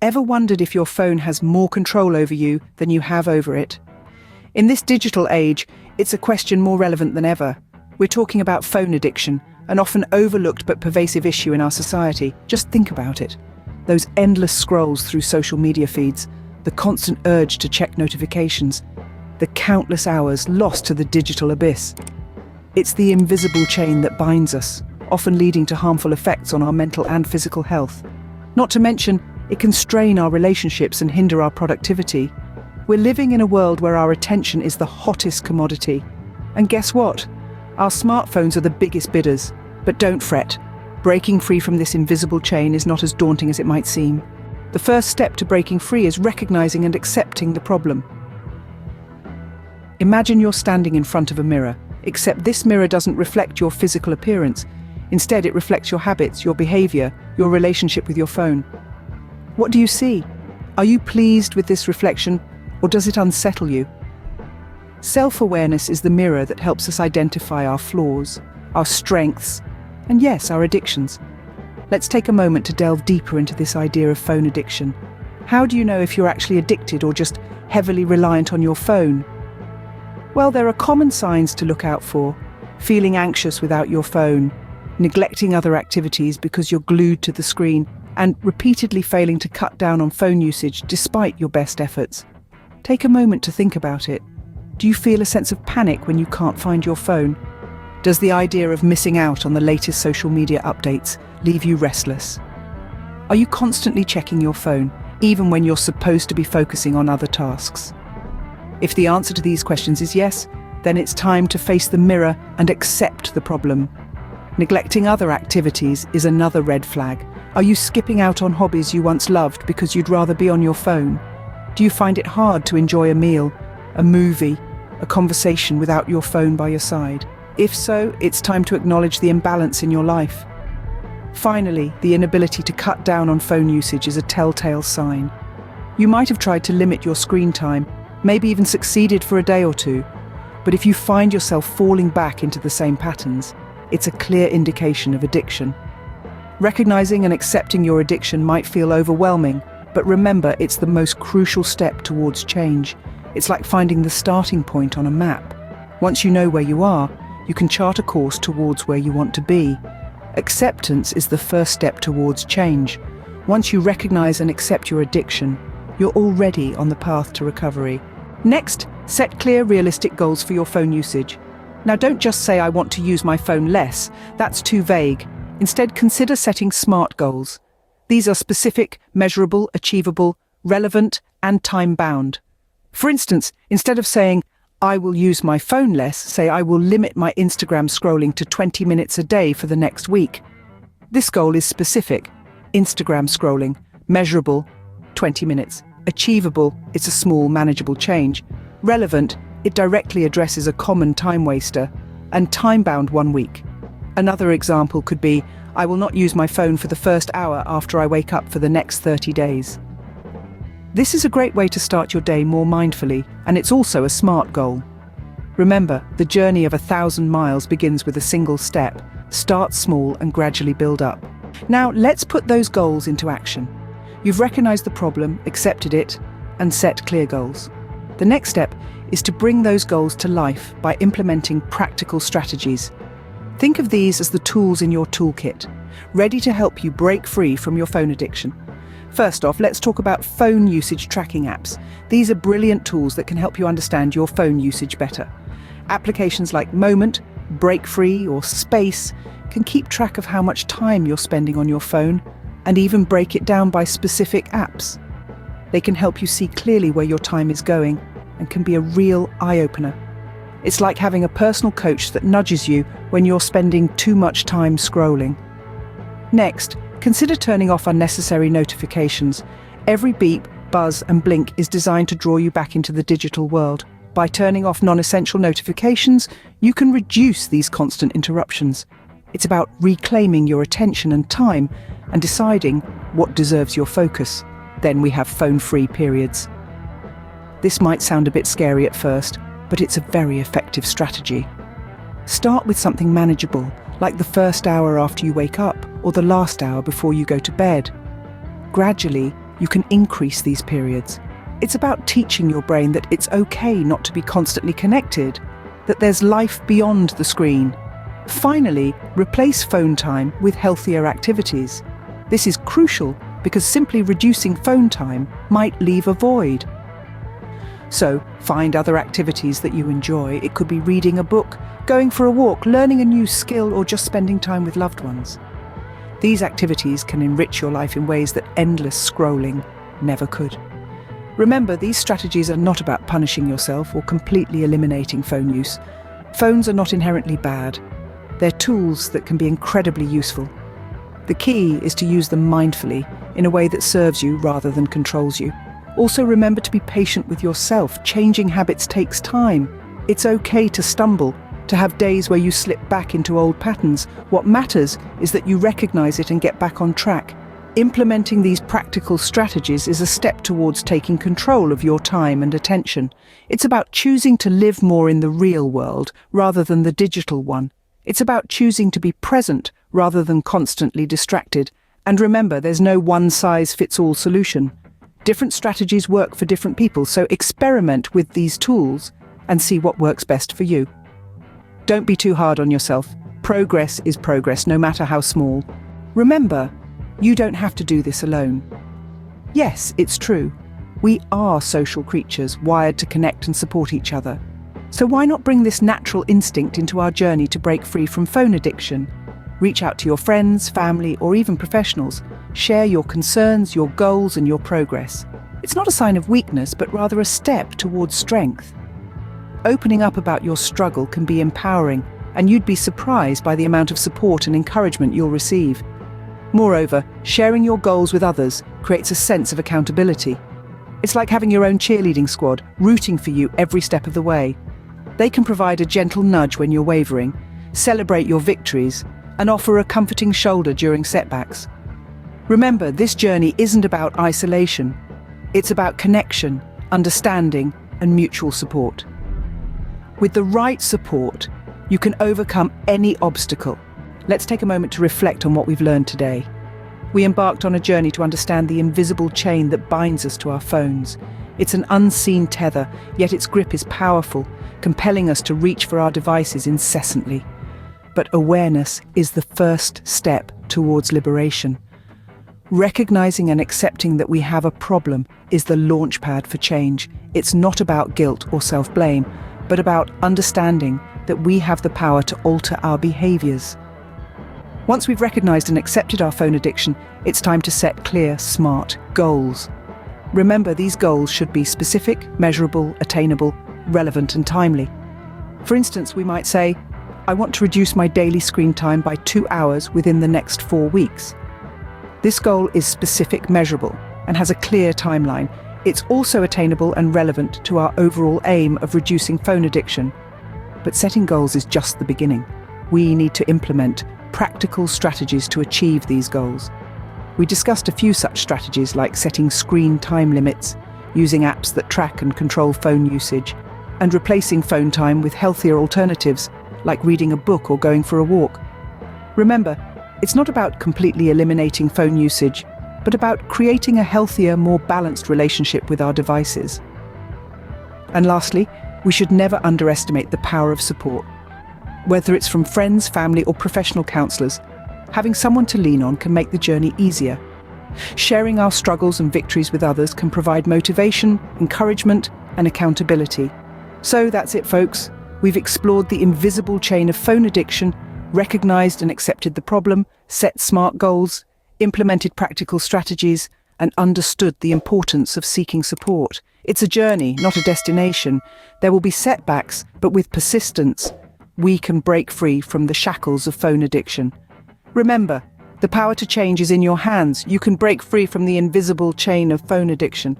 Ever wondered if your phone has more control over you than you have over it? In this digital age, it's a question more relevant than ever. We're talking about phone addiction, an often overlooked but pervasive issue in our society. Just think about it. Those endless scrolls through social media feeds, the constant urge to check notifications, the countless hours lost to the digital abyss. It's the invisible chain that binds us, often leading to harmful effects on our mental and physical health. Not to mention, it can strain our relationships and hinder our productivity. We're living in a world where our attention is the hottest commodity. And guess what? Our smartphones are the biggest bidders. But don't fret. Breaking free from this invisible chain is not as daunting as it might seem. The first step to breaking free is recognizing and accepting the problem. Imagine you're standing in front of a mirror, except this mirror doesn't reflect your physical appearance. Instead, it reflects your habits, your behavior, your relationship with your phone. What do you see? Are you pleased with this reflection, or does it unsettle you? Self-awareness is the mirror that helps us identify our flaws, our strengths, and yes, our addictions. Let's take a moment to delve deeper into this idea of phone addiction. How do you know if you're actually addicted or just heavily reliant on your phone? Well, there are common signs to look out for. Feeling anxious without your phone, neglecting other activities because you're glued to the screen, and repeatedly failing to cut down on phone usage despite your best efforts. Take a moment to think about it. Do you feel a sense of panic when you can't find your phone? Does the idea of missing out on the latest social media updates leave you restless? Are you constantly checking your phone, even when you're supposed to be focusing on other tasks? If the answer to these questions is yes, then it's time to face the mirror and accept the problem. Neglecting other activities is another red flag. Are you skipping out on hobbies you once loved because you'd rather be on your phone? Do you find it hard to enjoy a meal, a movie, a conversation without your phone by your side? If so, it's time to acknowledge the imbalance in your life. Finally, the inability to cut down on phone usage is a telltale sign. You might have tried to limit your screen time, maybe even succeeded for a day or two, but if you find yourself falling back into the same patterns, it's a clear indication of addiction. Recognizing and accepting your addiction might feel overwhelming, but remember, it's the most crucial step towards change. It's like finding the starting point on a map. Once you know where you are, you can chart a course towards where you want to be. Acceptance is the first step towards change. Once you recognize and accept your addiction, you're already on the path to recovery. Next, set clear, realistic goals for your phone usage. Now, don't just say, "I want to use my phone less." That's too vague. Instead, consider setting SMART goals. These are specific, measurable, achievable, relevant, and time-bound. For instance, instead of saying, "I will use my phone less," say, "I will limit my Instagram scrolling to 20 minutes a day for the next week." This goal is specific. Instagram scrolling. Measurable, 20 minutes. Achievable, it's a small, manageable change. Relevant, it directly addresses a common time waster. And time-bound, 1 week. Another example could be, "I will not use my phone for the first hour after I wake up for the next 30 days. This is a great way to start your day more mindfully, and it's also a SMART goal. Remember, the journey of 1,000 miles begins with a single step. Start small and gradually build up. Now, let's put those goals into action. You've recognized the problem, accepted it, and set clear goals. The next step is to bring those goals to life by implementing practical strategies. Think of these as the tools in your toolkit, ready to help you break free from your phone addiction. First off, let's talk about phone usage tracking apps. These are brilliant tools that can help you understand your phone usage better. Applications like Moment, Break Free, or Space can keep track of how much time you're spending on your phone and even break it down by specific apps. They can help you see clearly where your time is going and can be a real eye-opener. It's like having a personal coach that nudges you when you're spending too much time scrolling. Next, consider turning off unnecessary notifications. Every beep, buzz, and blink is designed to draw you back into the digital world. By turning off non-essential notifications, you can reduce these constant interruptions. It's about reclaiming your attention and time and deciding what deserves your focus. Then we have phone-free periods. This might sound a bit scary at first, but it's a very effective strategy. Start with something manageable, like the first hour after you wake up or the last hour before you go to bed. Gradually, you can increase these periods. It's about teaching your brain that it's okay not to be constantly connected, that there's life beyond the screen. Finally, replace phone time with healthier activities. This is crucial because simply reducing phone time might leave a void. So, find other activities that you enjoy. It could be reading a book, going for a walk, learning a new skill, or just spending time with loved ones. These activities can enrich your life in ways that endless scrolling never could. Remember, these strategies are not about punishing yourself or completely eliminating phone use. Phones are not inherently bad. They're tools that can be incredibly useful. The key is to use them mindfully, in a way that serves you rather than controls you. Also remember to be patient with yourself. Changing habits takes time. It's okay to stumble, to have days where you slip back into old patterns. What matters is that you recognize it and get back on track. Implementing these practical strategies is a step towards taking control of your time and attention. It's about choosing to live more in the real world rather than the digital one. It's about choosing to be present rather than constantly distracted. And remember, there's no one-size-fits-all solution. Different strategies work for different people, so experiment with these tools and see what works best for you. Don't be too hard on yourself. Progress is progress, no matter how small. Remember, you don't have to do this alone. Yes, it's true. We are social creatures, wired to connect and support each other. So why not bring this natural instinct into our journey to break free from phone addiction? Reach out to your friends, family, or even professionals. Share your concerns, your goals, and your progress. It's not a sign of weakness, but rather a step towards strength. Opening up about your struggle can be empowering, and you'd be surprised by the amount of support and encouragement you'll receive. Moreover, sharing your goals with others creates a sense of accountability. It's like having your own cheerleading squad, rooting for you every step of the way. They can provide a gentle nudge when you're wavering, celebrate your victories, and offer a comforting shoulder during setbacks. Remember, this journey isn't about isolation. It's about connection, understanding, and mutual support. With the right support, you can overcome any obstacle. Let's take a moment to reflect on what we've learned today. We embarked on a journey to understand the invisible chain that binds us to our phones. It's an unseen tether, yet its grip is powerful, compelling us to reach for our devices incessantly. But awareness is the first step towards liberation. Recognizing and accepting that we have a problem is the launchpad for change. It's not about guilt or self-blame, but about understanding that we have the power to alter our behaviors. Once we've recognized and accepted our phone addiction, it's time to set clear, smart goals. Remember, these goals should be specific, measurable, attainable, relevant, and timely. For instance, we might say, I want to reduce my daily screen time by 2 hours within the next 4 weeks. This goal is specific, measurable, and has a clear timeline. It's also attainable and relevant to our overall aim of reducing phone addiction. But setting goals is just the beginning. We need to implement practical strategies to achieve these goals. We discussed a few such strategies like setting screen time limits, using apps that track and control phone usage, and replacing phone time with healthier alternatives like reading a book or going for a walk. Remember, it's not about completely eliminating phone usage, but about creating a healthier, more balanced relationship with our devices. And lastly, we should never underestimate the power of support. Whether it's from friends, family, or professional counselors, having someone to lean on can make the journey easier. Sharing our struggles and victories with others can provide motivation, encouragement, and accountability. So that's it, folks. We've explored the invisible chain of phone addiction, recognized and accepted the problem, set smart goals, implemented practical strategies, and understood the importance of seeking support. It's a journey, not a destination. There will be setbacks, but with persistence, we can break free from the shackles of phone addiction. Remember, the power to change is in your hands. You can break free from the invisible chain of phone addiction.